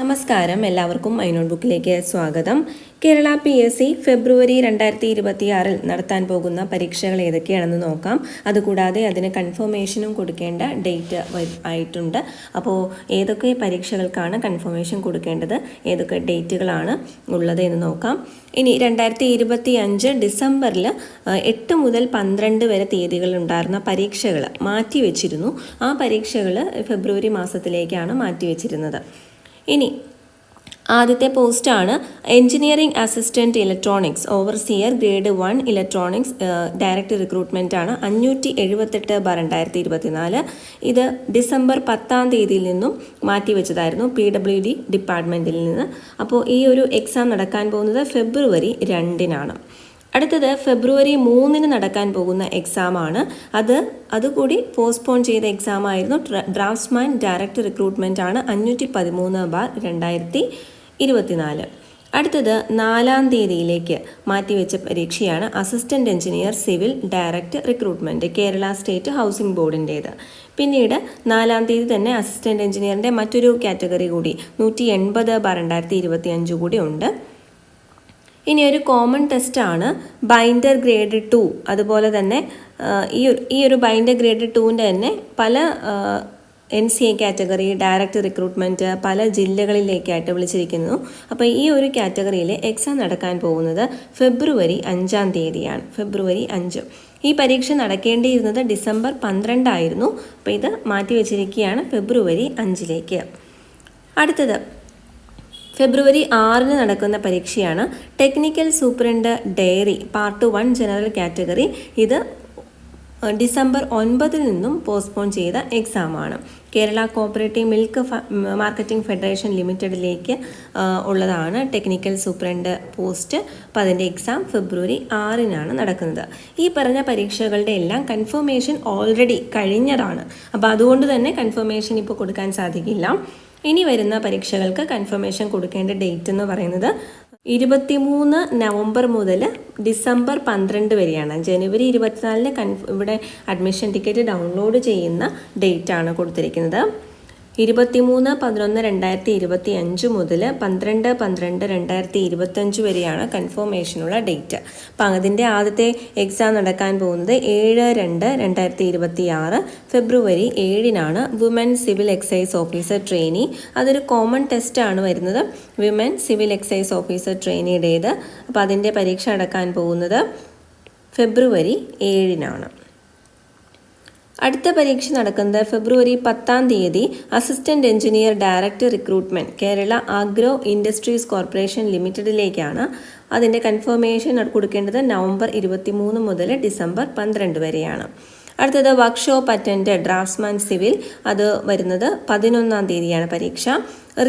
നമസ്കാരം, എല്ലാവർക്കും my not ബുക്കിലേക്ക് സ്വാഗതം. കേരള PSC ഫെബ്രുവരി 2026 നടത്താൻ പോകുന്ന പരീക്ഷകൾ ഏതൊക്കെയാണെന്ന് നോക്കാം. അതുകൂടാതെ അതിന് കൺഫർമേഷനും കൊടുക്കേണ്ട ഡേറ്റ് ആയിട്ടുണ്ട്. അപ്പോൾ ഏതൊക്കെ പരീക്ഷകൾക്കാണ് കൺഫർമേഷൻ കൊടുക്കേണ്ടത്, ഏതൊക്കെ ഡേറ്റുകളാണ് ഉള്ളത് എന്ന് നോക്കാം. ഇനി 2025 ഡിസംബറിൽ 8 മുതൽ 12 വരെ തീയതികളുണ്ടായിരുന്ന പരീക്ഷകൾ മാറ്റിവെച്ചിരുന്നു. ആ പരീക്ഷകൾ ഫെബ്രുവരി മാസത്തിലേക്കാണ് മാറ്റിവെച്ചിരുന്നത്. ഇനി ആദ്യത്തെ പോസ്റ്റാണ് engineering assistant electronics overseer grade 1 electronics direct recruitment ആണ് 578/2024. ഇത് ഡിസംബർ 10 നിന്നും മാറ്റിവെച്ചതായിരുന്നു PWD ഡിപ്പാർട്ട്മെൻറ്റിൽ നിന്ന്. അപ്പോൾ ഈ ഒരു എക്സാം നടക്കാൻ പോകുന്നത് ഫെബ്രുവരി 2 അടുത്തത് ഫെബ്രുവരി 3 നടക്കാൻ പോകുന്ന എക്സാമാണ്. അതുകൂടി പോസ്റ്റ്പോൺ ചെയ്ത എക്സാം ആയിരുന്നു. ഡ്രാഫ്റ്റ്സ്മാൻ ഡയറക്റ്റ് റിക്രൂട്ട്മെൻറ്റ് ആണ് 513/2024. അടുത്തത് 4 മാറ്റിവെച്ച പരീക്ഷയാണ് assistant engineer civil direct recruitment Kerala state housing ബോർഡിൻ്റേത്. പിന്നീട് 4 തന്നെ അസിസ്റ്റന്റ് എഞ്ചിനീയറിൻ്റെ മറ്റൊരു കാറ്റഗറി കൂടി 180/2025 കൂടി ഉണ്ട്. ഇനി ഒരു കോമൺ ടെസ്റ്റാണ് ബൈൻഡർ ഗ്രേഡ് 2. അതുപോലെ തന്നെ ഈ ഒരു ബൈൻഡർ ഗ്രേഡ് 2ൻ്റെ തന്നെ പല NCA കാറ്റഗറി ഡയറക്റ്റ് റിക്രൂട്ട്മെൻറ്റ് പല ജില്ലകളിലേക്കായിട്ട് വിളിച്ചിരിക്കുന്നു. അപ്പോൾ ഈ ഒരു കാറ്റഗറിയിൽ എക്സാം നടക്കാൻ പോകുന്നത് ഫെബ്രുവരി 5 ഫെബ്രുവരി 5. ഈ പരീക്ഷ നടക്കേണ്ടിയിരുന്നത് ഡിസംബർ 12 ആയിരുന്നു. അപ്പോൾ ഇത് മാറ്റിവെച്ചിരിക്കുകയാണ് ഫെബ്രുവരി 5. അടുത്തത് ഫെബ്രുവരി 6 നടക്കുന്ന പരീക്ഷയാണ് technical superintendent dairy part 1 general category. ഇത് ഡിസംബർ 9 നിന്നും പോസ്റ്റ്പോൺ ചെയ്ത എക്സാമാണ്. Kerala cooperative milk marketing federation ലിമിറ്റഡിലേക്ക് ഉള്ളതാണ് ടെക്നിക്കൽ സൂപ്രണ്ട് പോസ്റ്റ്. അപ്പോൾ അതിൻ്റെ എക്സാം ഫെബ്രുവരി 6 നടക്കുന്നത്. ഈ പറഞ്ഞ പരീക്ഷകളുടെ എല്ലാം കൺഫർമേഷൻ ഓൾറെഡി കഴിഞ്ഞതാണ്. അപ്പോൾ അതുകൊണ്ട് തന്നെ കൺഫർമേഷൻ ഇപ്പോൾ കൊടുക്കാൻ സാധിക്കില്ല. ഇനി വരുന്ന പരീക്ഷകൾക്ക് കൺഫർമേഷൻ കൊടുക്കേണ്ട ഡേറ്റ് എന്ന് പറയുന്നത് 23 നവംബർ മുതൽ ഡിസംബർ 12 വരെയാണ്. ജനുവരി 24 ഇവിടെ അഡ്മിഷൻ ടിക്കറ്റ് ഡൗൺലോഡ് ചെയ്യുന്ന ഡേറ്റ് ആണ് കൊടുത്തിരിക്കുന്നത്. 23/11/2025 മുതൽ 12/12/2025 വരെയാണ് കൺഫർമേഷനുള്ള ഡേറ്റ്. അപ്പം അതിൻ്റെ ആദ്യത്തെ എക്സാം നടക്കാൻ പോകുന്നത് 7/2/2026 February 7 woman civil excise officer trainee. അതൊരു കോമൺ ടെസ്റ്റാണ് വരുന്നത്, വിമൻ സിവിൽ എക്സൈസ് ഓഫീസർ ട്രെയിനിയുടേത്. അപ്പോൾ അതിൻ്റെ പരീക്ഷ നടക്കാൻ പോകുന്നത് ഫെബ്രുവരി 7. അടുത്ത പരീക്ഷ നടക്കുന്നത് February 10 assistant engineer direct recruitment Kerala agro industries corporation ലിമിറ്റഡിലേക്കാണ്. അതിൻ്റെ കൺഫർമേഷൻ കൊടുക്കേണ്ടത് നവംബർ 23 മുതൽ ഡിസംബർ 12 വരെയാണ്. അടുത്തത് വർക്ക്ഷോപ്പ് അറ്റൻഡന്റ് ഡ്രാഫ്റ്റ്സ്മാൻ സിവിൽ. അത് വരുന്നത് 11 പരീക്ഷ.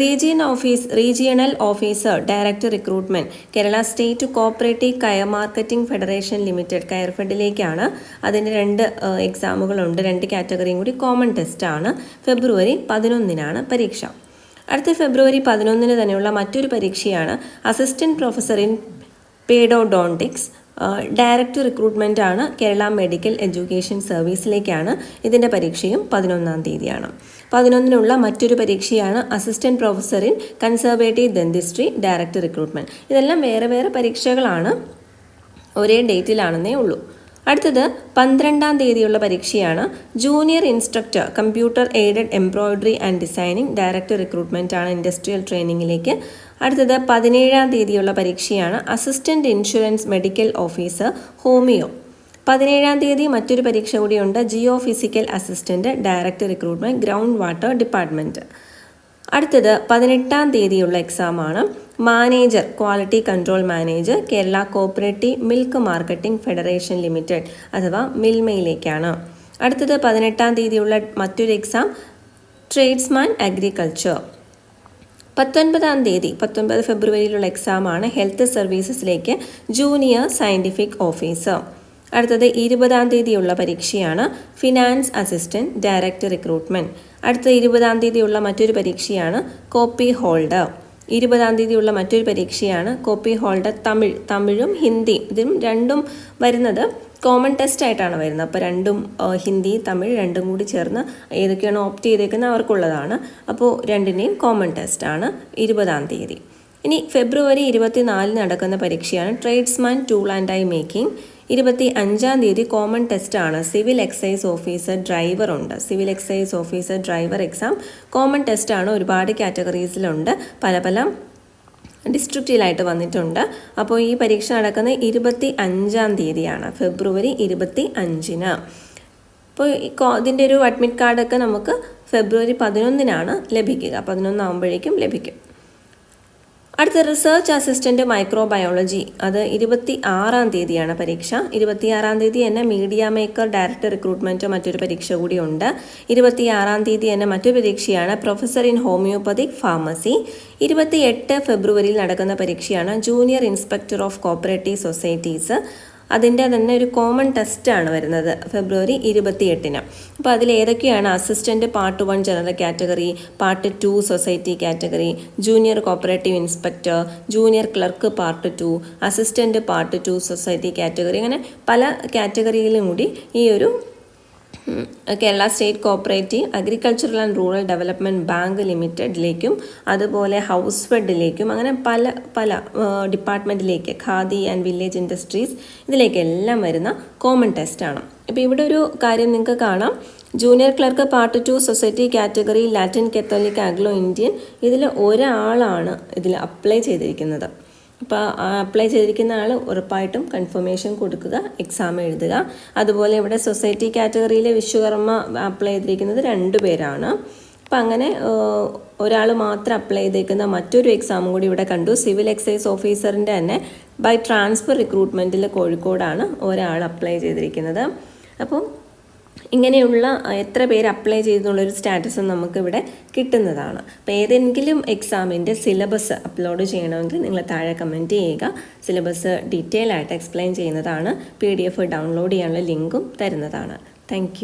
Regional officer direct recruitment Kerala state cooperative coir marketing federation limited കയർഫെഡിലേക്കാണ്. അതിന് 2 എക്സാമുകളുണ്ട്, 2 കാറ്റഗറിയും കൂടി കോമൺ ടെസ്റ്റാണ്. ഫെബ്രുവരി 11 പരീക്ഷ. അടുത്ത ഫെബ്രുവരി 11 തന്നെയുള്ള മറ്റൊരു പരീക്ഷയാണ് assistant professor in pedodontics direct recruitment ആണ് കേരള മെഡിക്കൽ എഡ്യൂക്കേഷൻ സർവീസിലേക്കാണ്. ഇതിൻ്റെ പരീക്ഷയും 11 11 മറ്റൊരു പരീക്ഷയാണ് assistant professor in conservative dentistry direct recruitment. ഇതെല്ലാം വേറെ വേറെ പരീക്ഷകളാണ്, ഒരേ ഡേറ്റിലാണെന്നേ ഉള്ളൂ. അടുത്തത് 12 പരീക്ഷയാണ് junior instructor computer aided embroidery and designing direct recruitment ആണ് ഇൻഡസ്ട്രിയൽ ട്രെയിനിങ്ങിലേക്ക്. അടുത്തത് 17 പരീക്ഷയാണ് assistant insurance medical officer homeo. 17 മറ്റൊരു പരീക്ഷ കൂടിയുണ്ട് geophysical assistant direct recruitment ground water department. അടുത്തത് 18 എക്സാമാണ് manager quality control manager Kerala cooperative milk marketing federation limited അഥവാ മിൽമയിലേക്കാണ്. അടുത്തത് 18 മറ്റൊരു എക്സാം ട്രേഡ്സ്മാൻ അഗ്രികൾച്ചർ. 19 ഫെബ്രുവരിയിലുള്ള എക്സാമാണ് ഹെൽത്ത് സർവീസസിലേക്ക് ജൂനിയർ സയൻറ്റിഫിക് ഓഫീസർ. അടുത്തത് 20 പരീക്ഷയാണ് ഫിനാൻസ് അസിസ്റ്റന്റ് ഡയറക്റ്റ് റിക്രൂട്ട്മെൻറ്റ്. അടുത്ത 20 മറ്റൊരു പരീക്ഷയാണ് കോപ്പി ഹോൾഡർ. 20-ാം തീയതിയുള്ള മറ്റൊരു പരീക്ഷയാണ് കോപ്പി ഹോൾഡർ തമിഴും ഹിന്ദിയും. ഇതിലും രണ്ടും വരുന്നത് കോമൺ ടെസ്റ്റ് ആയിട്ടാണ് വരുന്നത്. അപ്പോൾ രണ്ടും ഹിന്ദി തമിഴ് രണ്ടും കൂടി ചേർന്ന് ഏതൊക്കെയാണ് ഓപ്റ്റ് ചെയ്തേക്കുന്നത് അവർക്കുള്ളതാണ്. അപ്പോൾ രണ്ടിൻ്റെയും കോമൺ ടെസ്റ്റാണ് 20-ാം തീയതി. ഇനി ഫെബ്രുവരി 24 നടക്കുന്ന പരീക്ഷയാണ് tradesman tool and die making. 25-ാം തീയതി കോമൺ ടെസ്റ്റാണ് സിവിൽ എക്സൈസ് ഓഫീസർ ഡ്രൈവർ ഉണ്ട്. Civil excise officer driver exam common ടെസ്റ്റാണ്. ഒരുപാട് കാറ്റഗറീസിലുണ്ട്, പല ഡിസ്ട്രിക്റ്റിലായിട്ട് വന്നിട്ടുണ്ട്. അപ്പോൾ ഈ പരീക്ഷ നടക്കുന്നത് 25-ാം തീയതിയാണ്, ഫെബ്രുവരി 25-ന്. അപ്പോൾ ഇതിൻ്റെ ഒരു അഡ്മിറ്റ് കാർഡൊക്കെ നമുക്ക് ഫെബ്രുവരി 11-നാണ് ലഭിക്കുക. 11 ആകുമ്പോഴേക്കും ലഭിക്കും. അടുത്ത റിസർച്ച് അസിസ്റ്റൻറ്റ് മൈക്രോബയോളജി, അത് 26-ാം തീയതിയാണ് പരീക്ഷ. 26-ാം തീയതി തന്നെ മീഡിയ മേക്കർ ഡയറക്ടർ റിക്രൂട്ട്മെൻറ്റ് മറ്റൊരു പരീക്ഷ കൂടിയുണ്ട്. 26-ാം തീയതി തന്നെ മറ്റൊരു പരീക്ഷയാണ് പ്രൊഫസർ ഇൻ ഹോമിയോപ്പതിക് ഫാർമസി. 28 ഫെബ്രുവരിയിൽ നടക്കുന്ന പരീക്ഷയാണ് junior inspector of cooperative societies. അതിൻ്റെ തന്നെ ഒരു കോമൺ ടെസ്റ്റാണ് വരുന്നത് ഫെബ്രുവരി 28-ന്. അപ്പോൾ അതിൽ ഏതൊക്കെയാണ് assistant part 1 general category, part 2 society category, junior cooperative inspector, junior clerk part 2, assistant part 2 society category, അങ്ങനെ പല കാറ്റഗറിയിലും കൂടി ഈ ഒരു Kerala state cooperative agricultural and rural development bank ലിമിറ്റഡിലേക്കും അതുപോലെ ഹൗസ് ഫെഡിലേക്കും അങ്ങനെ പല ഡിപ്പാർട്ട്മെൻറ്റിലേക്ക് ഖാദി ആൻഡ് വില്ലേജ് ഇൻഡസ്ട്രീസ് ഇതിലേക്കെല്ലാം വരുന്ന കോമൺ ടെസ്റ്റാണ്. ഇപ്പോൾ ഇവിടെ ഒരു കാര്യം നിങ്ങൾക്ക് കാണാം, junior clerk part 2 society category Latin Catholic Anglo Indian, ഇതിൽ ഒരാളാണ് ഇതിൽ അപ്ലൈ ചെയ്തിരിക്കുന്നത്. അപ്പോൾ അപ്ലൈ ചെയ്തിരിക്കുന്ന ആൾ ഉറപ്പായിട്ടും കൺഫർമേഷൻ കൊടുക്കുക, എക്സാം എഴുതുക. അതുപോലെ ഇവിടെ സൊസൈറ്റി കാറ്റഗറിയിലെ വിശ്വകർമ്മ അപ്ലൈ ചെയ്തിരിക്കുന്നത് 2 പേരാണ്. അപ്പം അങ്ങനെ ഒരാൾ മാത്രം അപ്ലൈ ചെയ്തേക്കുന്ന മറ്റൊരു എക്സാമും കൂടി ഇവിടെ കണ്ടു. സിവിൽ എക്സൈസ് ഓഫീസറിൻ്റെ തന്നെ ബൈ ട്രാൻസ്ഫർ റിക്രൂട്ട്മെൻറ്റിൽ കോഴിക്കോടാണ് ഒരാൾ അപ്ലൈ ചെയ്തിരിക്കുന്നത്. അപ്പം ഇങ്ങനെയുള്ള എത്ര പേര് അപ്ലൈ ചെയ്തെന്നുള്ളൊരു സ്റ്റാറ്റസ് നമുക്കിവിടെ കിട്ടുന്നതാണ്. അപ്പോൾ ഏതെങ്കിലും എക്സാമിൻ്റെ സിലബസ് അപ്ലോഡ് ചെയ്യണമെങ്കിൽ നിങ്ങൾ താഴെ കമൻറ്റ് ചെയ്യുക. സിലബസ് ഡീറ്റെയിൽ ആയിട്ട് എക്സ്പ്ലെയിൻ ചെയ്യുന്നതാണ്. PDF ഡൗൺലോഡ് ചെയ്യാനുള്ള ലിങ്കും തരുന്നതാണ്. താങ്ക്